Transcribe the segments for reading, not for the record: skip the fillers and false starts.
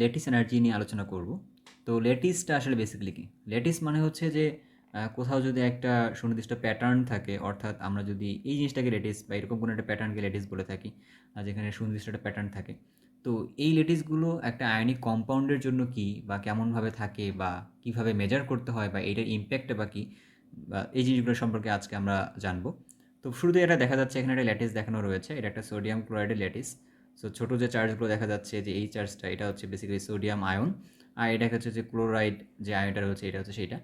Lattice energy নিয়ে আলোচনা করব। তো ল্যাটিসটা আসলে বেসিক্যালি কি? ল্যাটিস মানে হচ্ছে যে কোথাও যদি একটা সুনির্দিষ্ট প্যাটার্ন থাকে, অর্থাৎ আমরা যদি এই জিনিসটাকে ল্যাটিস বা এরকম কোনো একটা প্যাটার্নকে ল্যাটিস বলে থাকি, যেখানে সুনির্দিষ্ট একটা প্যাটার্ন থাকে। তো এই ল্যাটিসগুলো একটা আয়নিক কম্পাউন্ডের জন্য কি বা কেমনভাবে থাকে বা কিভাবে মেজার করতে হয় বা এটার ইম্প্যাক্টটা বা কি, বা এই জিনিসগুলো সম্পর্কে আজকে আমরা জানবো। তো শুরুতে এটা দেখা যাচ্ছে, এখানে একটা ল্যাটিস দেখানো রয়েছে, এটা একটা সোডিয়াম ক্লোরাইডের ল্যাটিস। সো ছোটো যে চার্জগুলো দেখা যাচ্ছে, যে এই চার্জটা, এটা হচ্ছে বেসিক্যালি সোডিয়াম আয়ন। আর এটা হচ্ছে যে ক্লোরাইড যে আয়নটা রয়েছে, এটা হচ্ছে সেইটা।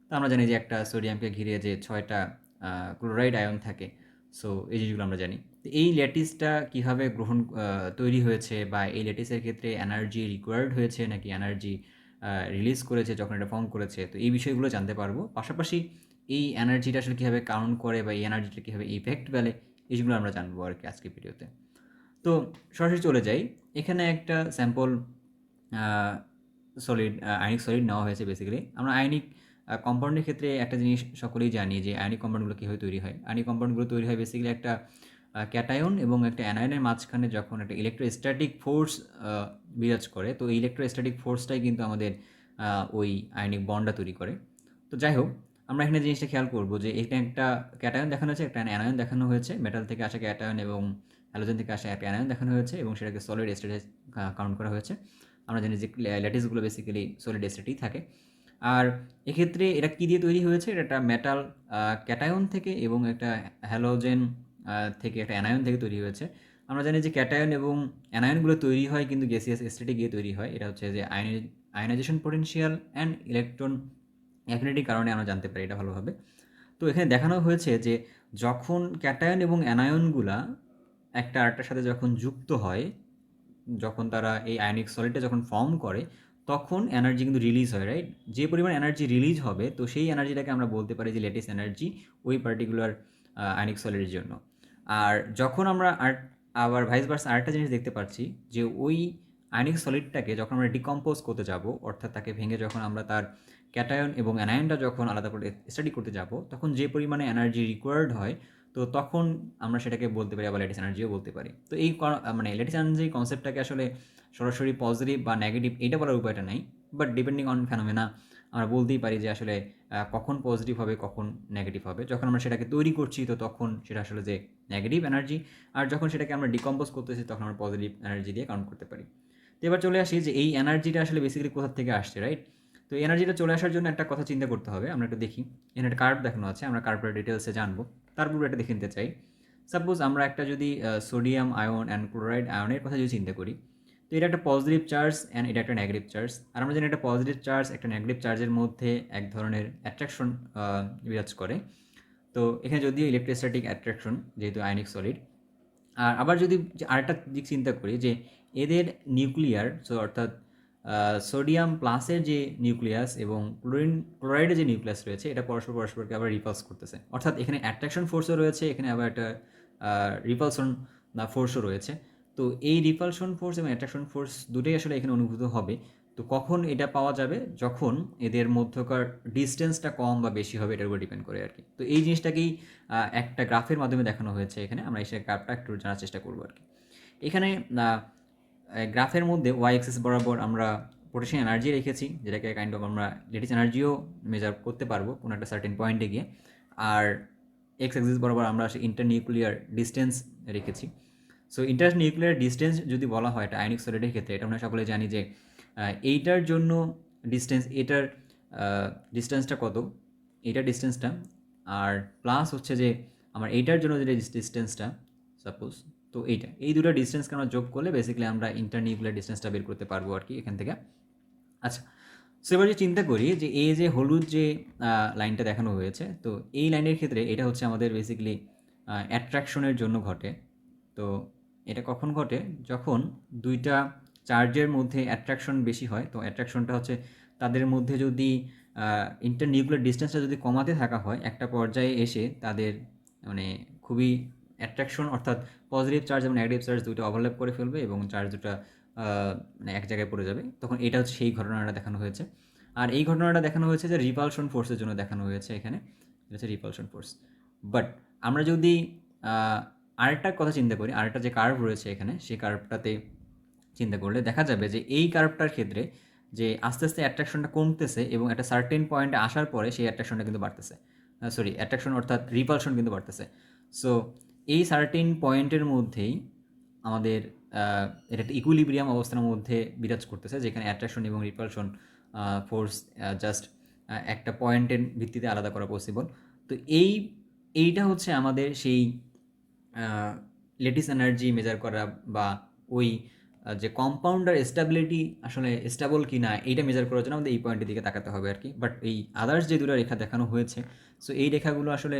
তো আমরা জানি যে একটা সোডিয়ামকে ঘিরে যে 6টা ক্লোরাইড আয়ন থাকে। সো এই জিনিসগুলো আমরা জানি। তো এই ল্যাটিসটা কীভাবে তৈরি হয়েছে, বা এই ল্যাটিসের ক্ষেত্রে এনার্জি রিকোয়ার্ড হয়েছে নাকি এনার্জি রিলিজ করেছে যখন এটা ফর্ম করেছে, তো এই বিষয়গুলো জানতে পারবো। পাশাপাশি এই এনার্জিটা আসলে কীভাবে কাউন্ট করে বা এই এনার্জিটা কীভাবে ইফেক্ট ফেলে, এইগুলো আমরা জানবো আর কি আজকের ভিডিওতে। তো সরাসরি চলে যাই। এখানে একটা স্যাম্পল আয়নিক সলিড নেওয়া হয়েছে। বেসিক্যালি আমরা আয়নিক কম্পাউন্ডের ক্ষেত্রে একটা জিনিস সকলেই জানি, যে আয়নিক কম্পাউন্ডগুলো কীভাবে তৈরি হয়। আয়নিক কম্পাউন্ডগুলো তৈরি হয় বেসিক্যালি একটা ক্যাটায়ন এবং একটা অ্যানায়নের মাঝখানে যখন একটা ইলেকট্রোস্ট্যাটিক ফোর্স বিরাজ করে, তো এই ইলেকট্রোস্ট্যাটিক ফোর্সটাই কিন্তু আমাদের ওই আয়নিক বন্ডটা তৈরি করে। তো যাই হোক, আমরা এখানে জিনিসটা খেয়াল করবো যে এটা একটা ক্যাটায়ন দেখানো হয়েছে, একটা অ্যানায়ন দেখানো হয়েছে। মেটাল থেকে আসা ক্যাটায়ন এবং হ্যালোজেন থেকে আসা একটা অ্যানায়ন দেখানো হয়েছে, এবং সেটাকে সলিড স্টেটে কাউন্ট করা হয়েছে। আমরা জানি যে ল্যাটিসগুলো বেসিক্যালি সলিড স্টেটেই থাকে। আর এক্ষেত্রে এটা কী দিয়ে তৈরি হয়েছে? এটা একটা মেটাল ক্যাটায়ন থেকে এবং একটা হ্যালোজেন থেকে, একটা অ্যানায়ন থেকে তৈরি হয়েছে। আমরা জানি যে ক্যাটায়ন এবং অ্যানায়নগুলো তৈরি হয় কিন্তু গ্যাসিয়াস স্টেটে গিয়ে তৈরি হয়। এটা হচ্ছে যে আয়নাইজেশন পোটেনশিয়াল অ্যান্ড ইলেকট্রন অ্যাফিনিটির কারণে আমরা জানতে পারি এটা ভালোভাবে। তো এখানে দেখানো হয়েছে যে যখন ক্যাটায়ন এবং অ্যানায়নগুলা একটা আরেকটার সাথে যখন যুক্ত হয়, যখন তারা এই আয়নিক সলিডটা যখন ফর্ম করে, তখন এনার্জি কিন্তু রিলিজ হয়, রাইট? যে পরিমাণ এনার্জি রিলিজ হবে, তো সেই এনার্জিটাকে আমরা বলতে পারি যে ল্যাটিস এনার্জি ওই পার্টিকুলার আয়নিক সলিডের জন্য। আর যখন আমরা আবার ভাইস ভার্সা আরেকটা জিনিস দেখতে পাচ্ছি, যে ওই আয়নিক সলিডটাকে যখন আমরা ডিকম্পোজ করতে যাব, অর্থাৎ তাকে ভেঙে যখন আমরা তার ক্যাটায়ন এবং অ্যানায়নটা যখন আলাদা করে স্টাডি করতে যাব, তখন যে পরিমাণে এনার্জি রিকোয়ার্ড হয়, তো তখন আমরা সেটাকে বলতে পারি, আবার ল্যাটিস এনার্জিও বলতে পারি। তো এই মানে ল্যাটিস এনার্জি কনসেপ্টটাকে আসলে সরাসরি পজিটিভ বা নেগেটিভ এইটা বলার উপায়টা নাই, বাট ডিপেন্ডিং অন ফেনোমেনা আমরা বলতেই পারি যে আসলে কখন পজিটিভ হবে, কখন নেগেটিভ হবে। যখন আমরা সেটাকে তৈরি করছি, তো তখন সেটা আসলে যে নেগেটিভ এনার্জি, আর যখন সেটাকে আমরা ডিকম্পোজ করতেছি, তখন আমরা পজিটিভ এনার্জি দিয়ে কাউন্ট করতে পারি। তো এবার চলে আসি যে এই এনার্জিটা আসলে বেসিক্যালি কোথা থেকে আসছে, রাইট? তো এনার্জিটা চলে আসার জন্য একটা কথা চিন্তা করতে হবে। আমরা একটু দেখি, এখানে একটা কার্ভ দেখানো আছে, আমরা কার্ভের ডিটেলসে জানবো। তারপর এটা দেখে নিতে চাই। সাপোজ আমরা একটা যদি সোডিয়াম আয়ন অ্যান্ড ক্লোরাইড আয়নের কথা যদি চিন্তা করি, তো এটা একটা পজিটিভ চার্জ অ্যান্ড এটা একটা নেগেটিভ চার্জ। আর আমরা জানি একটা পজিটিভ চার্জ একটা নেগেটিভ চার্জের মধ্যে এক ধরনের অ্যাট্রাকশন বিরাজ করে। তো এখানে যদিও ইলেকট্রোস্ট্যাটিক অ্যাট্রাকশন, যেহেতু আয়নিক সলিড। আর আবার যদি আরেকটা দিক চিন্তা করি, যে এদের নিউক্লিয়ার, সো অর্থাৎ সোডিয়াম প্লাসের যে নিউক্লিয়াস এবং ক্লোরাইডের যে নিউক্লিয়াস রয়েছে, এটা পরস্পরকে আবার রিপালস করতেছে। অর্থাৎ এখানে অ্যাট্রাকশন ফোর্সও রয়েছে, এখানে আবার একটা রিপালশন ফোর্সও রয়েছে। তো এই রিপালশন ফোর্স এবং অ্যাট্রাকশন ফোর্স দুটোই আসলে এখানে অনুভূত হবে। তো কখন এটা পাওয়া যাবে? যখন এদের মধ্যকার ডিস্টেন্সটা কম বা বেশি হবে, এটার উপর ডিপেন্ড করে আর কি। তো এই জিনিসটাকেই একটা গ্রাফের মাধ্যমে দেখানো হয়েছে এখানে। আমরা এই গ্রাফটা একটু জানার চেষ্টা করবো আর কি। এখানে গ্রাফের মধ্যে ওয়াই এক্সিস বরাবর আমরা পোটেনশিয়াল এনার্জি রেখেছি, যেটাকে কাইন্ড অফ আমরা ল্যাটিস এনার্জিও মেজার করতে পারবো কোনো একটা সার্টেন পয়েন্টে গিয়ে। আর এক্স এক্সিস বরাবর আমরা ইন্টারনিউক্লিয়ার ডিস্টেন্স রেখেছি। সো ইন্টারনিউক্লিয়ার ডিস্টেন্স যদি বলা হয় এটা আয়নিক সলিডের ক্ষেত্রে, এটা আমরা সকলে জানি যে এইটার জন্য ডিস্টেন্স, এটার ডিস্টেন্সটা কত, এইটার ডিস্টেন্সটা, আর প্লাস হচ্ছে যে আমার এইটার জন্য যে ডিস্টেন্সটা সাপোজ, তো এই দুটো ডিস্টেন্সকে আমরা যোগ করলে বেসিক্যালি আমরা ইন্টারনিউক্লিয়ার ডিস্টেন্সটা বের করতে পারবো আর কি এখান থেকে। আচ্ছা, সো এবার যে চিন্তা করি যে এই যে হলুদ যে লাইনটা দেখানো হয়েছে, তো এই লাইনের ক্ষেত্রে এটা হচ্ছে আমাদের বেসিক্যালি অ্যাট্রাকশনের জন্য ঘটে। তো এটা কখন ঘটে? যখন দুইটা চার্জের মধ্যে অ্যাট্রাকশন বেশি হয়। তো অ্যাট্রাকশনটা হচ্ছে তাদের মধ্যে যদি ইন্টারনিউক্লিয়ার ডিস্টেন্সটা যদি কমাতে থাকা হয়, একটা পর্যায়ে এসে তাদের মানে খুবই অ্যাট্রাকশন, অর্থাৎ পজিটিভ চার্জ এবং নেগেটিভ চার্জ দুটো ওভারল্যাপ করে ফেলবে এবং চার্জ দুটো মানে এক জায়গায় পড়ে যাবে। তখন এটা হচ্ছে সেই ঘটনাটা দেখানো হয়েছে। আর এই ঘটনাটা দেখানো হয়েছে যে রিপালশন ফোর্সের জন্য দেখানো হয়েছে এখানে। এটা হচ্ছে রিপালশন ফোর্স। বাট আমরা যদি আরেকটা কথা চিন্তা করি, আরেকটা যে কার্ভ রয়েছে এখানে, সেই কার্ভটাতে চিন্তা করলে দেখা যাবে যে এই কার্ভটার ক্ষেত্রে যে আস্তে আস্তে অ্যাট্রাকশনটা কমতেছে এবং একটা সার্টেন পয়েন্টে আসার পরে সেই অ্যাট্রাকশনটা কিন্তু বাড়তেছে, সরি অ্যাট্রাকশন অর্থাৎ রিপালশন কিন্তু বাড়তেছে। সো এই সার্টেন পয়েন্টের মধ্যেই আমাদের এটা একটা ইকুইলিব্রিয়াম অবস্থার মধ্যে বিরাজ করতেছে, যেখানে অ্যাট্রাকশন এবং রিপালশন ফোর্স জাস্ট একটা পয়েন্টের ভিত্তিতে আলাদা করা পসিবল। তো এইটা হচ্ছে আমাদের সেই লেটিস এনার্জি মেজার করা বা ওই যে কম্পাউন্ডার স্টেবিলিটি আসলে স্টেবল কি না এইটা মেজার করার জন্য আমাদের এই পয়েন্টের দিকে তাকাতে হবে আর কি। বাট এই আদার্স যে দুটো রেখা দেখানো হয়েছে, সো এই রেখাগুলো আসলে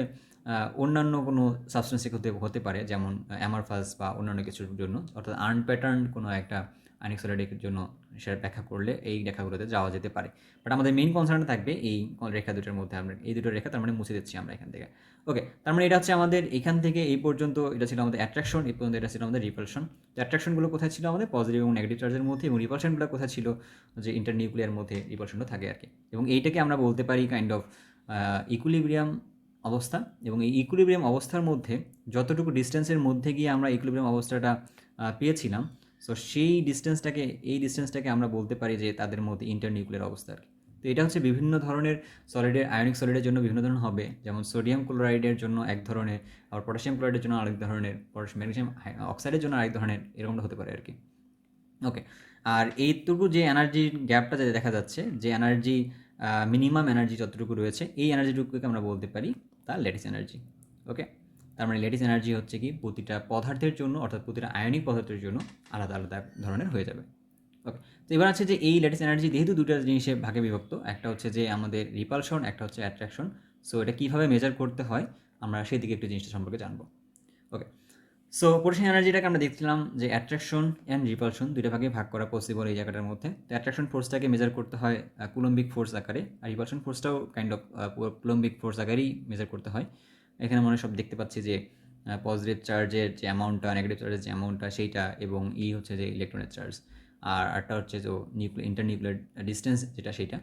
অন্যান্য কোনো সাবস্টেন্সে হতে পারে, যেমন অ্যামারফাস বা অন্যান্য কিছুর জন্য, অর্থাৎ আনপ্যাটার্ন কোনো একটা আইনিক সলিডের জন্য সেটা ব্যাখ্যা করলে এই রেখাগুলোতে যাওয়া যেতে পারে। বাট আমাদের মেইন কনসার্ন থাকবে এই রেখা দুটোর মধ্যে। আমরা এই দুটো রেখা তার মানে মুছে দিচ্ছি আমরা এখান থেকে। ওকে, তার মানে এটা হচ্ছে আমাদের এখান থেকে এই পর্যন্ত এটা ছিল আমাদের অ্যাট্রাকশন, এই পর্যন্ত এটা ছিল আমাদের রিপালশন। তো অ্যাট্রাকশনগুলো কোথায় ছিল আমাদের পজিটিভ এবং নেগেটিভ চার্জের মধ্যে, এবং রিপালশনগুলো কোথায় ছিল যে ইন্টারনিউক্লিয়ার মধ্যে রিপালশনটা থাকে আর কি। এবং এইটাকে আমরা বলতে পারি কাইন্ড অফ ইকুইলিব্রিয়াম অবস্থা। এবং এই ইকুইলিব্রিয়াম অবস্থার মধ্যে যতটুকু ডিস্টেন্সের মধ্যে গিয়ে আমরা ইকুইলিব্রিয়াম অবস্থাটা পেয়েছিলাম, সো সেই ডিস্টেন্সটাকে আমরা বলতে পারি যে তাদের মধ্যে ইন্টারনিউক্লিয়ার অবস্থা আর কি। তো এটা হচ্ছে বিভিন্ন ধরনের সলিডের, আয়নিক সলিডের জন্য বিভিন্ন ধরনের হবে, যেমন সোডিয়াম ক্লোরাইডের জন্য এক ধরনের, আবার পটাশিয়াম ক্লোরাইডের জন্য আরেক ধরনের, ম্যাগনেসিয়াম অক্সাইডের জন্য আরেক ধরনের, এরকমটা হতে পারে আর কি। ওকে, আর এইটুকু যে এনার্জির গ্যাপটা যেটা দেখা যাচ্ছে, যে এনার্জি মিনিমাম এনার্জি যতটুকু রয়েছে, এই এনার্জিটুকুকে আমরা বলতে পারি তার ল্যাটিস এনার্জি। ওকে, তার মানে ল্যাটিস এনার্জি হচ্ছে কি প্রতিটা পদার্থের জন্য, অর্থাৎ প্রতিটা আয়নিক পদার্থের জন্য আলাদা আলাদা ধরনের হয়ে যাবে। ওকে, তো এবার আছে যে এই ল্যাটিস এনার্জি যেহেতু দুটো জিনিসে ভাগে বিভক্ত, একটা হচ্ছে যে আমাদের রিপালশন, একটা হচ্ছে অ্যাট্রাকশন। সো এটা কীভাবে মেজার করতে হয় আমরা সেদিকে একটু জিনিসটা সম্পর্কে জানবো। ওকে, সো পোটেনশিয়াল এনার্জিটাকে আমরা দেখছিলাম যে অ্যাট্রাকশন অ্যান্ড রিপালশন দুইটা ভাগে ভাগ করা পসিবল এই জায়গাটার মধ্যে। তো অ্যাট্রাকশন ফোর্সটাকে মেজার করতে হয় কুলম্বিক ফোর্স আকারে, আর রিপালশন ফোর্সটাও কাইন্ড অফ কুলম্বিক ফোর্স আকারেই মেজার করতে হয়। এখানে মনে সব দেখতে পাচ্ছি যে পজিটিভ চার্জের যে অ্যামাউন্টটা, নেগেটিভ চার্জের যে অ্যামাউন্টটা সেইটা, এবং হচ্ছে যে ইলেকট্রনের চার্জ, আর আরটা হচ্ছে যে ইন্টারনিউক্লিয়ার ডিস্টেন্স যেটা সেইটা।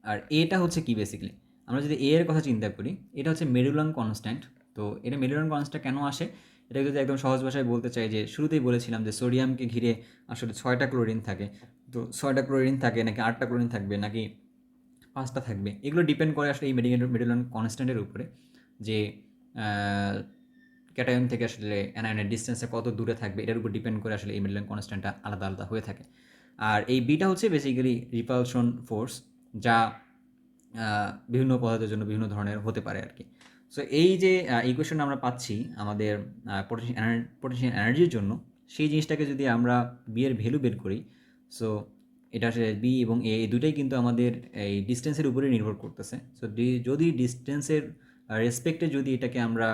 আর এটা হচ্ছে কি বেসিক্যালি আমরা যদি এর কথা চিন্তা করি, এটা হচ্ছে মেডুলান কনস্ট্যান্ট। তো এটা মেডুলান কনস্ট্যান্ট কেন আসে, এটা যদি একদম সহজ ভাষায় বলতে চাই, যে শুরুতেই বলেছিলাম যে সোডিয়ামকে ঘিরে আসলে 6টা ক্লোরিন থাকে। তো 6টা ক্লোরিন থাকে নাকি 8টা ক্লোরিন থাকবে নাকি 5টা থাকবে, এগুলো ডিপেন্ড করে আসলে এই মেডুলান কনস্ট্যান্টের উপরে, যে ক্যাটায়ন থেকে আসলে অ্যানায়নের ডিস্টেন্সে কত দূরে থাকবে, এটার উপর ডিপেন্ড করে আসলে এই মেডুলান কনস্ট্যান্টটা আলাদা আলাদা হয়ে থাকে। আর এই বিটা হচ্ছে বেসিক্যালি রিপালশন ফোর্স, যা বিভিন্ন পদার্থের জন্য বিভিন্ন ধরনের হতে পারে আর কি। সো এই যে ইকুয়েশন আমরা পাচ্ছি আমাদের পোটেনশিয়াল এনার্জির জন্য, সেই জিনিসটাকে যদি আমরা বি এর ভ্যালু বের করি, সো এটা আসলে বি এবং এ এই দুটাই কিন্তু আমাদের এই ডিস্টেন্সের উপরে নির্ভর করতেছে। সো যদি ডিস্টেন্সের রেসপেক্টে যদি এটাকে আমরা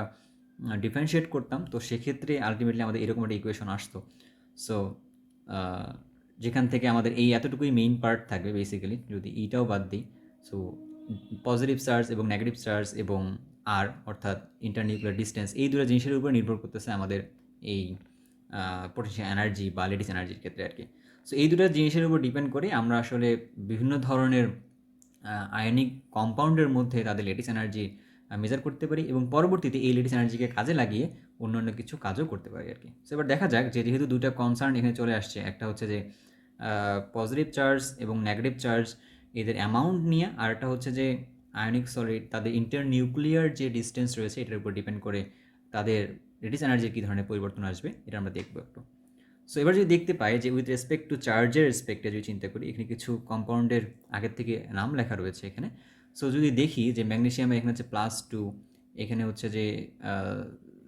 ডিফারেন্সিয়েট করতাম, তো সেক্ষেত্রে আলটিমেটলি আমাদের এরকম একটা ইকুয়েশন আসতো। সো যেখান থেকে আমাদের এই এতটুকুই মেইন পার্ট থাকবে বেসিক্যালি, যদি ইটাও বাদ দিই। সো পজিটিভ চার্জ এবং নেগেটিভ চার্জ এবং আর অর্থাৎ ইন্টারনিউক্লিয়ার ডিস্টেন্স, এই দুটো জিনিসের উপর নির্ভর করতেছে আমাদের এই পোটেনশিয়াল এনার্জি বা লেটিস এনার্জির ক্ষেত্রে আর কি। সো এই দুটো জিনিসের উপর ডিপেন্ড করে আমরা আসলে বিভিন্ন ধরনের আয়নিক কম্পাউন্ডের মধ্যে তাদের লেটিস এনার্জি মেজার করতে পারি, এবং পরবর্তীতে এই লেটিস এনার্জিকে কাজে লাগিয়ে অন্যান্য কিছু কাজও করতে পারি আর কি। সো এবার দেখা যাক যে যেহেতু দুটো কনসার্ন এখানে চলে আসছে, একটা হচ্ছে যে পজিটিভ চার্জ এবং নেগেটিভ চার্জ এদের অ্যামাউন্ট নিয়ে, আর একটা হচ্ছে যে আয়নিক সলিড তাদের ইন্টারনিউক্লিয়ার যে ডিস্টেন্স রয়েছে এটার উপর ডিপেন্ড করে তাদের লেটিস এনার্জির কী ধরনের পরিবর্তন আসবে, এটা আমরা দেখবো একটু। সো এবার যদি দেখতে পাই যে উইথ রেসপেক্ট টু চার্জের রেসপেক্টে যদি চিন্তা করি, এখানে কিছু কম্পাউন্ডের আগের থেকে নাম লেখা রয়েছে এখানে। সো যদি দেখি যে ম্যাগনেসিয়ামে এখানে হচ্ছে +2, এখানে হচ্ছে যে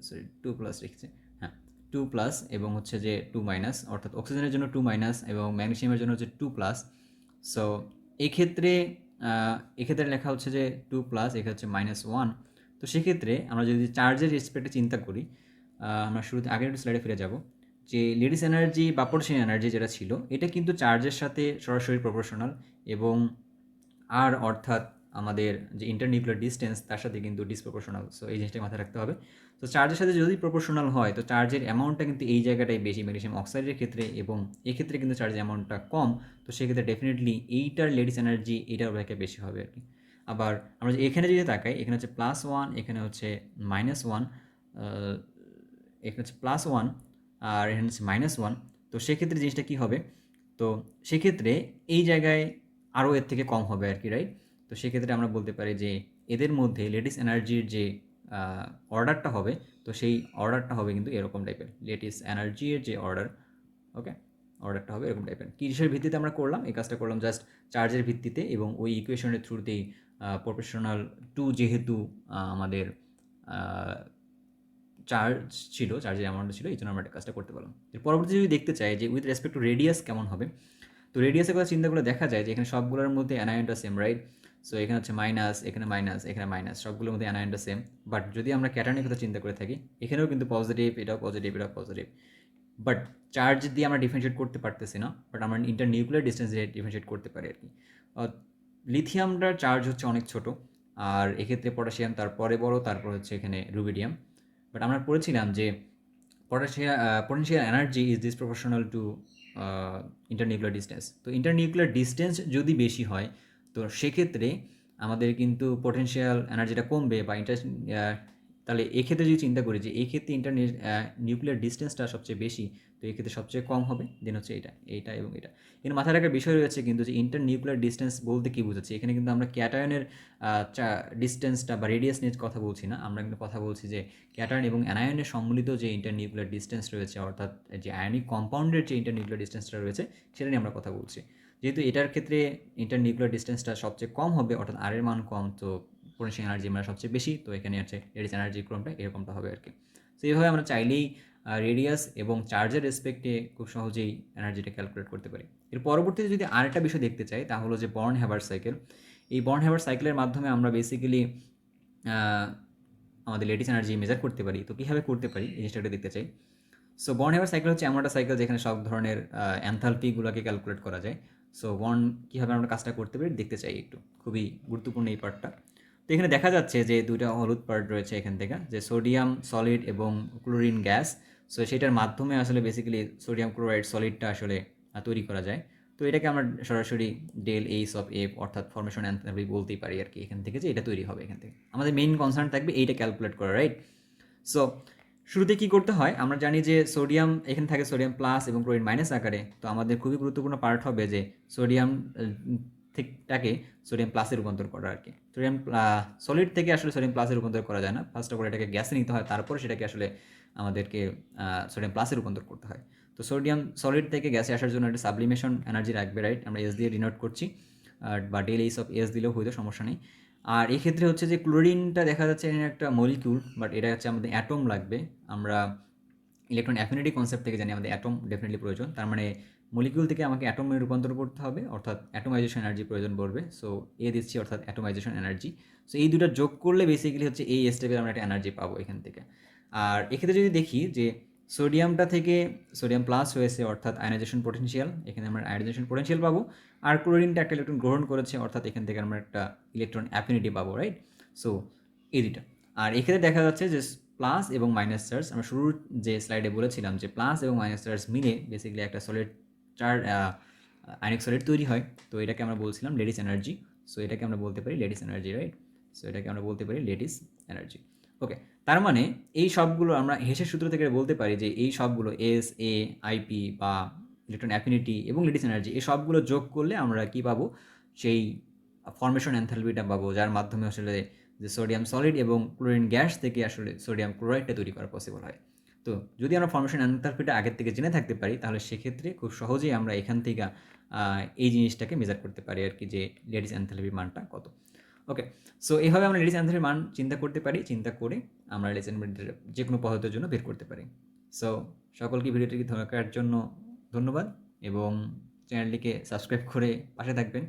সরি 2+ লিখছে, হ্যাঁ 2+, এবং হচ্ছে যে 2-, অর্থাৎ অক্সিজেনের জন্য 2- এবং ম্যাগনেসিয়ামের জন্য হচ্ছে 2+। সো এক্ষেত্রে লেখা হচ্ছে যে 2+, এখানে হচ্ছে -1। তো সেক্ষেত্রে আমরা যদি চার্জের রেসপেক্টে চিন্তা করি, আমরা শুরুতে আগের একটু স্লাইডে ফিরে যাব, যে লেটিস এনার্জি বা পোটেনশিয়াল এনার্জি যেটা ছিল এটা কিন্তু চার্জের সাথে সরাসরি প্রপোর্শনাল, এবং আর অর্থাৎ আমাদের যে ইন্টারনিউক্লিয়ার ডিস্টেন্স তার সাথে কিন্তু ডিসপ্রপোর্শনাল। সো এই জিনিসটা মাথায় রাখতে হবে। তো চার্জের সাথে যদি প্রপোর্শনাল হয়, তো চার্জের অ্যামাউন্টটা কিন্তু এই জায়গাটাই বেশি ম্যাগনেসিয়াম অক্সাইডের ক্ষেত্রে, এবং এক্ষেত্রে কিন্তু চার্জের অ্যামাউন্টটা কম। তো সেক্ষেত্রে ডেফিনেটলি এইটার লেটিস এনার্জি এইটার অপেক্ষা বেশি হবে আর কি। আবার আমরা এখানে যদি তাকাই, এখানে হচ্ছে +1, এখানে হচ্ছে -1, এখানে হচ্ছে +1 আর এখানে হচ্ছে -1। তো সেক্ষেত্রে জিনিসটা কী হবে, তো সেক্ষেত্রে এই জায়গায় আরও এর থেকে কম হবে আর কি, রাইট? তো সেক্ষেত্রে আমরা বলতে পারি যে এদের মধ্যে লেটিস এনার্জির যে অর্ডারটা হবে, তো সেই অর্ডারটা হবে কিন্তু এরকম টাইপের, লেটিস এনার্জির যে অর্ডার, ওকে, অর্ডারটা হবে এরকম টাইপের। কিসের ভিত্তিতে আমরা করলাম এই কাজটা? করলাম জাস্ট চার্জের ভিত্তিতে, এবং ওই ইকুয়েশনের থ্রুতেই প্রফেশনাল টু যেহেতু আমাদের চার্জ ছিল, চার্জের অ্যামাউন্ট ছিল, এই জন্য আমরা কাজটা করতে পারলাম। এর পরবর্তী যদি দেখতে চাই যে উইথ রেসপেক্ট টু রেডিয়াস কেমন হবে, তো রেডিয়াসের কথা চিন্তা করে দেখা যায় যে এখানে সবগুলোর মধ্যে অ্যানায়নটা সেম, রাইট? সো এখানে হচ্ছে মাইনাস, এখানে মাইনাস, এখানে মাইনাস, সবগুলোর মধ্যে অ্যানায়নটা সেম। বাট যদি আমরা ক্যাটায়নের কথা চিন্তা করে থাকি, এখানেও কিন্তু পজিটিভ, এটাও পজিটিভ, এটাও পজিটিভ, বাট চার্জ দিয়ে আমরা ডিফারেন্সিয়েট করতে পারতেছি না, বাট আমরা ইন্টারনিউক্লিয়ার ডিস্টেন্স দিয়ে ডিফারেন্সিয়েট করতে পারি আর কি। লিথিয়ামটার চার্জ হচ্ছে অনেক ছোট, আর এক্ষেত্রে পটাশিয়াম তারপরে বড়, তারপর হচ্ছে এখানে রুবিডিয়াম। বাট আমরা পড়েছিলাম যে potential energy is disproportional to internuclear distance. তো ইন্টারনিউক্লিয়ার ডিস্টেন্স যদি বেশি হয়, তো সেক্ষেত্রে আমাদের কিন্তু পোটেনশিয়াল এনার্জিটা কমবে, বা তাহলে এক্ষেত্রে যদি চিন্তা করি যে এই ক্ষেত্রে নিউক্লিয়ার ডিস্টেন্সটা সবচেয়ে বেশি, তো এক্ষেত্রে সবচেয়ে কম হবে, দেন হচ্ছে এইটা এবং এটা। কিন্তু মাথায় রাখার বিষয় রয়েছে কিন্তু যে ইন্টারনিউক্লিয়ার ডিস্টেন্স বলতে কী বোঝাচ্ছে, এখানে কিন্তু আমরা ক্যাটায়নের ডিস্টেন্সটা বা রেডিয়াস নিয়ে কথা বলছি না, আমরা কিন্তু কথা বলছি যে ক্যাটায়ন এবং অ্যানায়নের সম্মিলিত যে ইন্টারনিউক্লিয়ার ডিস্টেন্স রয়েছে, অর্থাৎ যে আয়নিক কম্পাউন্ডের যে ইন্টারনিউক্লিয়ার ডিস্টেন্সটা রয়েছে, সেটা নিয়ে আমরা কথা বলছি। যেহেতু এটার ক্ষেত্রে ইন্টারনিউক্লিয়ার ডিস্টেন্সটা সবচেয়ে কম হবে, অর্থাৎ আর এর মান কম, তো পোটেনশিয়াল এনার্জি আমরা সবচেয়ে বেশি, তো এখানে হচ্ছে রেডিয়াস এনার্জির ক্রমটা এরকমটা হবে আর কি। তো এইভাবে আমরা চাইলেই রেডিয়াস এবং চার্জের রেসপেক্টে খুব সহজেই এনার্জিটা ক্যালকুলেট করতে পারি। এর পরবর্তীতে যদি আরেকটা বিষয় দেখতে চাই, তা হলো যে বর্ন হ্যাভার্ড সাইকেল। এই বর্ন হ্যাভার্ড সাইকেলের মাধ্যমে আমরা বেসিক্যালি আমাদের লেটিস এনার্জি মেজার করতে পারি। তো কীভাবে করতে পারি এই জিনিসটা দেখতে চাই। সো বর্ন হ্যাভার্ড সাইকেল হচ্ছে এমন একটা সাইকেল যেখানে সব ধরনের এনথালপিগুলোকে ক্যালকুলেট করা যায়। সো বর্ন কীভাবে আমরা কাজটা করতে পারি দেখতে চাই একটু, খুবই গুরুত্বপূর্ণ এই পার্টটা। তো এখানে দেখা যাচ্ছে যে দুইটা হলুদ পার্ট রয়েছে এখান থেকে, যে সোডিয়াম সলিড এবং ক্লোরিন গ্যাস। সো সেটার মাধ্যমে আসলে বেসিক্যালি সোডিয়াম ক্লোরাইড সলিডটা আসলে তৈরি করা যায়। তো এটাকে আমরা সরাসরি ডেল এইচ অফ এফ অর্থাৎ ফরমেশন এনথালপি বলতেই পারি আর কি, এখান থেকে যে এটা তৈরি হবে। এখান থেকে আমাদের মেইন কনসার্ন থাকবে এইটা ক্যালকুলেট করা, রাইট? সো শুরুতে কী করতে হয়, আমরা জানি যে সোডিয়াম এখানে থাকে সোডিয়াম প্লাস এবং ক্লোরিন মাইনাস আকারে। তো আমাদের খুবই গুরুত্বপূর্ণ পার্ট হবে যে সোডিয়াম টাকে সোডিয়াম প্লাসে রূপান্তর করা আর কি। সোডিয়াম সলিড থেকে আসলে সোডিয়াম প্লাসে রূপান্তর করা যায় না, ফার্স্ট অফ অল এটাকে গ্যাসে নিতে হয়, তারপর সেটাকে আসলে আমাদেরকে সোডিয়াম প্লাসে রূপান্তর করতে হয়। তো সোডিয়াম সলিড থেকে গ্যাসে আসার জন্য একটা সাবলিমেশন এনার্জি রাখবে, রাইট? আমরা এস দিয়ে ডিনোট করছি, বা ডেল এইচ অফ এস দিলেও হয়তো সমস্যা নেই। আর এক্ষেত্রে হচ্ছে যে ক্লোরিনটা দেখা যাচ্ছে এখানে একটা মলিকিউল, বাট এটা হচ্ছে আমাদের অ্যাটম লাগবে। আমরা ইলেকট্রন অ্যাফিনিটি কনসেপ্ট থেকে জানি আমাদের অ্যাটম ডেফিনেটলি প্রয়োজন, তার মানে মলিকিউল থেকে আমাকে অ্যাটমে রূপান্তর করতে হবে, অর্থাৎ অ্যাটোমাইজেশন এনার্জি প্রয়োজন পড়বে। সো এ দিচ্ছি অর্থাৎ অ্যাটোমাইজেশন এনার্জি। সো এই দুটো যোগ করলে বেসিক্যালি হচ্ছে এই স্টেপে আমরা একটা এনার্জি পাবো এখান থেকে। আর এক্ষেত্রে যদি দেখি যে সোডিয়ামটা থেকে সোডিয়াম প্লাস হয়েছে, অর্থাৎ আয়নাইজেশন পোটেনশিয়াল, এখানে আমরা আয়নাইজেশন পোটেনশিয়াল পাবো। আর ক্লোরিনটা একটা ইলেকট্রন গ্রহণ করেছে, অর্থাৎ এখান থেকে আমরা একটা ইলেকট্রন অ্যাফিনিটি পাবো, রাইট? সো এই দুটা। আর এক্ষেত্রে দেখা যাচ্ছে যে প্লাস এবং মাইনাস চার্জ, আমরা শুরুর যে স্লাইডে বলেছিলাম যে প্লাস এবং মাইনাস চার্জ মিলে বেসিক্যালি একটা সলিড চার্জ আয়নিক সলিড তৈরি হয়। তো এটাকে আমরা বলছিলাম লেটিস এনার্জি। সো এটাকে আমরা বলতে পারি লেটিস এনার্জি, রাইট? সো এটাকে আমরা বলতে পারি লেটিস এনার্জি। ওকে, তার মানে এই সবগুলো আমরা হেসের সূত্র থেকে বলতে পারি যে এই সবগুলো এস, এ, আইপি বা ইলেকট্রন অ্যাফিনিটি এবং লেটিস এনার্জি, এই সবগুলো যোগ করলে আমরা কি পাবো, সেই ফরমেশন এনথালপিটা পাবো, যার মাধ্যমে আসলে যে সোডিয়াম সলিড এবং ক্লোরিন গ্যাস থেকে আসলে সোডিয়াম ক্লোরাইডটা তৈরি করা পসিবল হয়। তো যদি আমরা ফরমেশন এনথালপিটা আগের থেকে জেনে থাকতে পারি, তাহলে সেক্ষেত্রে খুব সহজেই আমরা এখান থেকে এই জিনিসটাকে মেজার করতে পারি আর কি, যে লেটিস এনথালপির মানটা কত। ওকে, সো এইভাবে আমরা লেটিস এনথালপির মান চিন্তা করতে পারি, চিন্তা করে আমরা লেটিস এনথালপির যে কোনো পদার্থের জন্য বের করতে পারি। সো সকলকে ভিডিওটিকে দেখার জন্য ধন্যবাদ, এবং চ্যানেলটিকে সাবস্ক্রাইব করে পাশে থাকবেন।